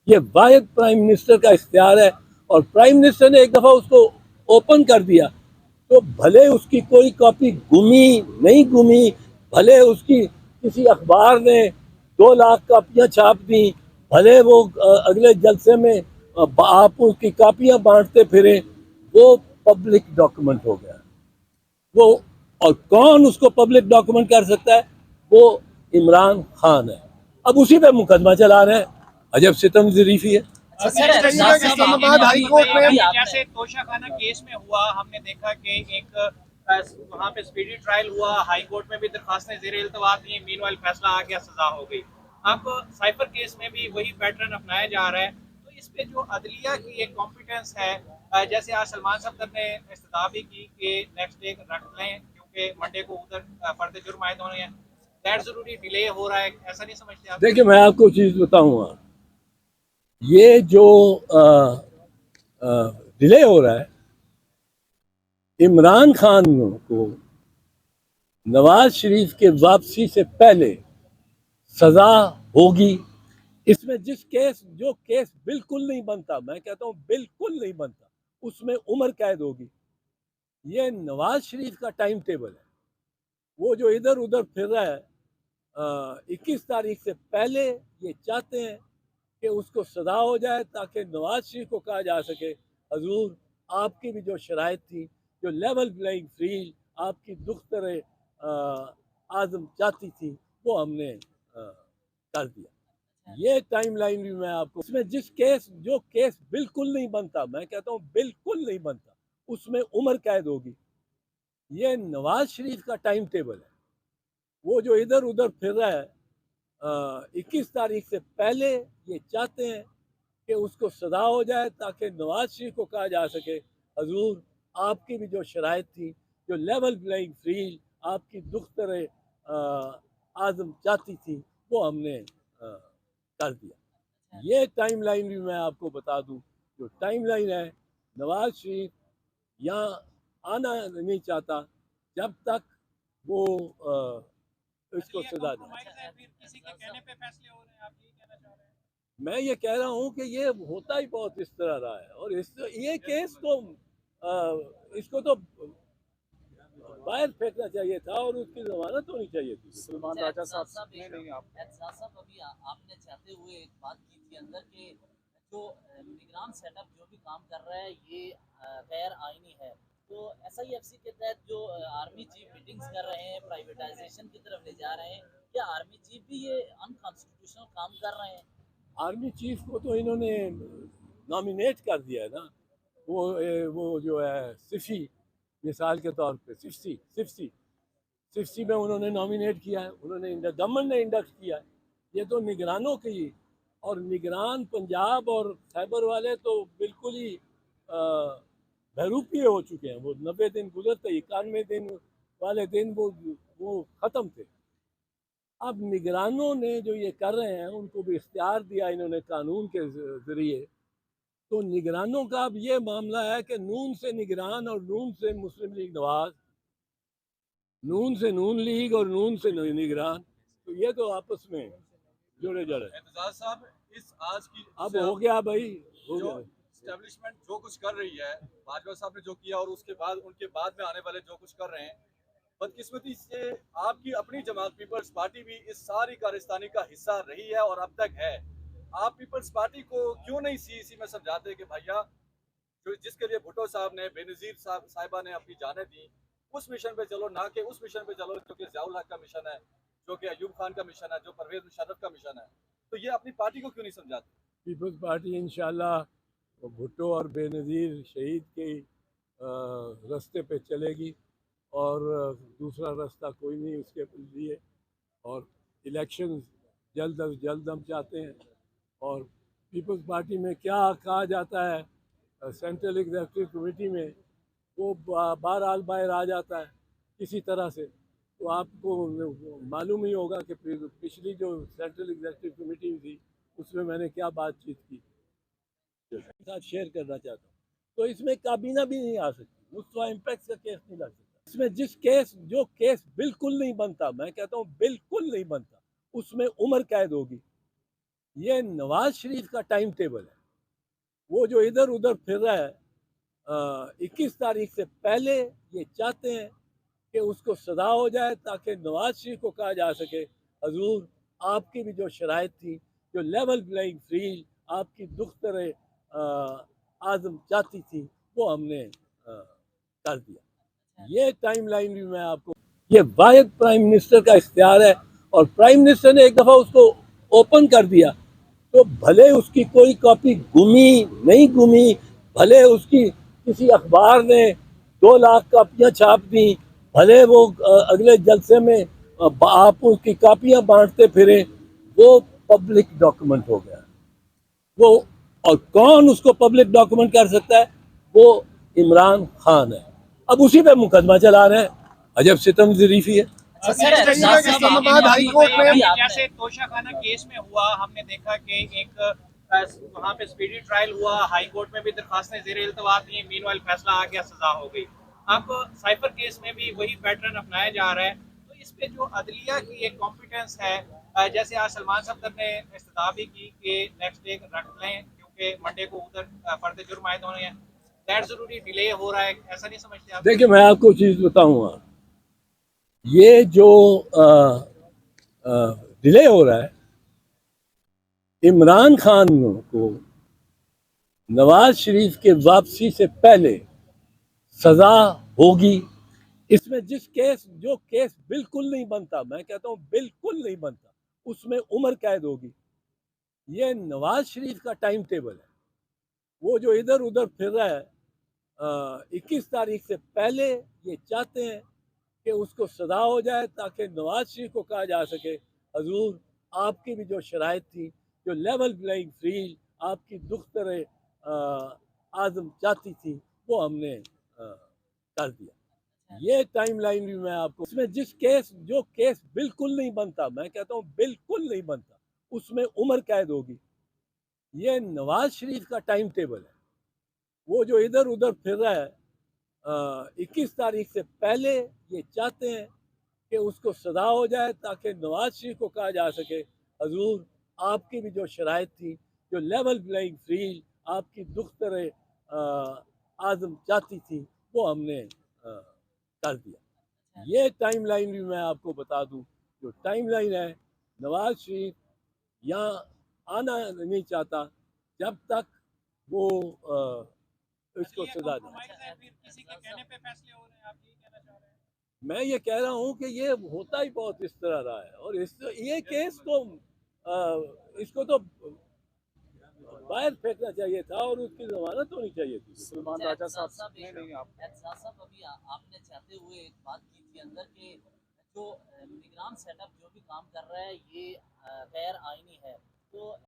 ये वाहिद prime minister का इख्तियार है और प्राइम मिनिस्टर ने एक दफ़ा उसको ओपन कर दिया तो भले उसकी कोई कॉपी गुमी नहीं गुमी, भले उसकी किसी अखबार ने 2 लाख कॉपियां छाप दी, भले वो अगले जलसे में आप उसकी कॉपियां बांटते फिरे, वो पब्लिक डॉक्यूमेंट हो गया वो। और कौन उसको पब्लिक डॉक्यूमेंट कर सकता है? वो इमरान खान है। अब उसी पे मुकदमा चला रहे हैं। अजब सितम ज़रीफी है। इस्लामाबाद हाई कोर्ट में जैसे तोशाखाना केस में हुआ, हमने देखा कि एक वहाँ पे स्पीडी ट्रायल हुआ, हाई कोर्ट में भी दरखास्तें ज़ेर इल्तवा थी, मीनवाइल फैसला आ गया, सजा हो गई। अब साइफर केस में भी वही पैटर्न अपनाया जा रहा है। तो इस पे जो अदलिया की एक कॉम्पिटेंस है, जैसे आज सलमान सफदर ने इस्तदा भी की कि नेक्स्ट डे रख लें क्योंकि मंडे को उधर फर्द जुर्म आए होने हैं, गैर जरूरी डिले हो रहा है, ऐसा नहीं समझते आप? देखिए, मैं आपको चीज़ बताऊंगा, ये जो डिले हो रहा है, इमरान खान को नवाज शरीफ के वापसी से पहले सजा होगी। इसमें जो केस बिल्कुल नहीं बनता, मैं कहता हूं बिल्कुल नहीं बनता, उसमें उम्र कैद होगी। ये नवाज शरीफ का टाइम टेबल है। वो जो इधर उधर फिर रहा है, 21 तारीख से पहले ये चाहते हैं कि उसको सजा हो जाए ताकि नवाज शरीफ को कहा जा सके, हजूर आपकी भी जो शराइत थी, जो लेवल प्लेइंग फील्ड आपकी दुख्तर आजम चाहती थी, वो हमने कर दिया। ये टाइम लाइन भी मैं आपको, इसमें जो केस बिल्कुल नहीं बनता, मैं कहता हूँ बिल्कुल नहीं बनता, उसमें उम्र कैद होगी। ये नवाज शरीफ का टाइम टेबल है। वो जो इधर उधर फिर रहा है, 21 तारीख से पहले ये चाहते हैं कि उसको सजा हो जाए ताकि नवाज शरीफ को कहा जा सके, हजूर आपकी भी जो शराइत थी, जो लेवल प्लेइंग फील्ड आपकी दुख्तर आजम चाहती थी, वो हमने कर दिया। ये टाइम लाइन भी मैं आपको बता दूं, जो टाइम लाइन है, नवाज शरीफ यहाँ आना नहीं चाहता जब तक वो इसको सजा दे। किसी के कहने पे फैसले हो रहे हैं, आप यही कहना चाह रहे हैं? मैं ये कह रहा हूँ कि ये होता ही बहुत इस तरह रहा है और ये केस को इसको तो बाहर फेंकना चाहिए था और उसकी जमानत होनी चाहिए थी। सलमान राजा साहब ने नहीं आप अभी आपने चाहते हुए एक बात की थी अंदर के जो निगरान सेटअप जो भी काम कर रहा है ये गैर आईनी है। तो SIFC के तहत जो आर्मी चीफ मीटिंग्स कर रहे हैं, प्राइवेटाइजेशन की तरफ ले जा रहे हैं, क्या आर्मी चीफ भी ये अनकॉन्स्टिट्यूशनल काम कर रहे हैं? आर्मी चीफ को तो इन्होंने नॉमिनेट कर दिया है ना, वो जो है सिफी, मिसाल के तौर पे सिफसी में उन्होंने नॉमिनेट किया है, उन्होंने गवर्नमेंट ने इंडक्ट किया है। ये तो निगरानों की, और निगरान पंजाब और खैबर वाले तो बिल्कुल ही बहरूपीय हो चुके हैं। वो 90 दिन गुजरते, 91 दिन वाले दिन वो ख़त्म थे। अब निगरानों ने जो ये कर रहे हैं, उनको भी इख्तियार दिया इन्होंने कानून के ज़रिए। तो निगरानों का अब ये मामला है कि नून से निगरान और नून से मुस्लिम लीग नवाज, नून से नून लीग और नून से निगरान, तो ये तो आपस में जुड़े जड़े। एतजाज साहब, इस आज की अब हो गया भाई, हो जो गया। स्टैब्लिशमेंट जो कुछ कर रही है, बाजवा साहब ने जो किया और उसके बाद उनके बाद में आने वाले जो कुछ कर रहे हैं, बदकिस्मती से आपकी अपनी जमात पीपल्स पार्टी भी इस सारी कारस्तानी का हिस्सा रही है और अब तक है। आप पीपल्स पार्टी को क्यों नहीं CEC में समझाते कि भैया जो जिसके लिए भुट्टो साहब ने, बेनजीर साहिबा ने अपनी जानें दी, उस मिशन पे चलो, ना कि उस मिशन पे चलो जो कि ज़ियाउल हक का मिशन है, जो कि अयूब खान का मिशन है, जो परवेज मुशर्रफ का मिशन है। तो ये अपनी पार्टी को क्यों नहीं समझाते? पीपल्स पार्टी इंशाल्लाह भुट्टो और बेनज़ीर शहीद के रास्ते पे चलेगी और दूसरा रास्ता कोई नहीं उसके लिए। और इलेक्शन जल्द अज जल्द हम चाहते हैं। और पीपल्स पार्टी में क्या कहा जाता है, सेंट्रल एग्जीक्यूटिव कमेटी में वो बहरहाल बाहर आ जाता है किसी तरह से। तो आपको मालूम ही होगा कि पिछली जो सेंट्रल एग्जीक्यूटिव कमेटी थी, उसमें मैंने क्या बातचीत की, साथ शेयर करना चाहता हूँ। तो इसमें काबीना भी नहीं आ सकती, मुस्तफा इम्पैक्ट का केस नहीं लग सकता। इसमें जो केस बिल्कुल नहीं बनता, मैं कहता हूँ बिल्कुल नहीं बनता, उसमें उम्र कैद होगी। ये नवाज शरीफ का टाइम टेबल है। वो जो इधर उधर फिर रहा है, 21 तारीख से पहले ये चाहते हैं कि उसको सजा हो जाए, ताकि नवाज शरीफ को कहा जा सके हजूर आपकी भी जो शराइत थी, जो लेवल प्लेइंग फील्ड आपकी दुख्तर आजम चाहती थी, वो हमने कर दिया। ये टाइम लाइन भी मैं आपको, ये वाहिद प्राइम मिनिस्टर का इख्तियार है, और प्राइम मिनिस्टर ने एक दफ़ा उसको ओपन कर दिया, तो भले उसकी कोई कॉपी गुमी नहीं गुमी, भले उसकी किसी अखबार ने 2 लाख कापियां छाप दी, भले वो अगले जलसे में आप उसकी कापियां बांटते फिरे, वो पब्लिक डॉक्यूमेंट हो गया वो। और कौन उसको पब्लिक डॉक्यूमेंट कर सकता है? वो इमरान खान है। अब उसी पे मुकदमा चला रहे हैं। अजब सितम ज़रीफ़ी है। अच्छा सर, एहसास साहब, इस्लामाबाद हाई कोर्ट में अभी आपने जैसे तोशाखाना केस में हुआ, हमने देखा कि एक वहाँ पे स्पीडी ट्रायल हुआ, हाई कोर्ट में भी दरखास्तें ज़ेर इल्तवा थी, मीनवाइल फैसला आ गया, सजा हो गई। अब साइफर केस में भी वही पैटर्न अपनाया जा रहा है। तो इस पे जो अदलिया की एक कॉम्पिटेंस है, जैसे आज सलमान सफदर ने इस्तदा भी की कि नेक्स्ट डे रख लें, क्योंकि मंडे को उधर फर्द जुर्म आयद होने हैं, दैट जरूरी डिले हो रहा है, ऐसा नहीं समझते आप? देखिए, मैं आपको चीज़ बताऊंगा, ये जो डिले हो रहा है, इमरान खान को नवाज शरीफ के वापसी से पहले सजा होगी। इसमें जो केस बिल्कुल नहीं बनता, मैं कहता हूं बिल्कुल नहीं बनता, उसमें उम्र कैद होगी। ये नवाज शरीफ का टाइम टेबल है। वो जो इधर उधर फिर रहा है, 21 तारीख से पहले ये चाहते हैं कि उसको सजा हो जाए, ताकि नवाज शरीफ को कहा जा सके हजूर आपकी भी जो शराइत थी, जो लेवल प्लेइंग फील्ड आपकी दुख्तर आजम चाहती थी, वो हमने कर दिया। ये टाइम लाइन भी मैं आपको, इसमें जो केस बिल्कुल नहीं बनता, मैं कहता हूँ बिल्कुल नहीं बनता, उसमें उम्र कैद होगी। ये नवाज शरीफ का टाइम टेबल है। वो जो इधर उधर फिर रहा है, 21 तारीख से पहले ये चाहते हैं कि उसको सजा हो जाए, ताकि नवाज शरीफ को कहा जा सके हजूर आपकी भी जो शराइत थी, जो लेवल प्लेइंग फील्ड आपकी दुख्तर आजम चाहती थी, वो हमने कर दिया। ये टाइम लाइन भी मैं आपको बता दूं, जो टाइम लाइन है, नवाज शरीफ यहाँ आना नहीं चाहता जब तक वो इसको सजा दे। फिर किसी के कहने पे फैसले हो रहे हैं, आप यही कहना चाह रहे हैं? मैं ये कह रहा हूँ कि ये होता ही बहुत इस तरह रहा है, और ये केस तो इसको तो बाहर फेंकना चाहिए था, और उसकी जमानत होनी चाहिए थी। सलमान राजा साहब, एहसास साहब, अभी आपने चाहते हुए एक बात की थी अंदर के जो निगरान सेटअप जो भी काम कर रहा है, ये गैर आईनी है, तो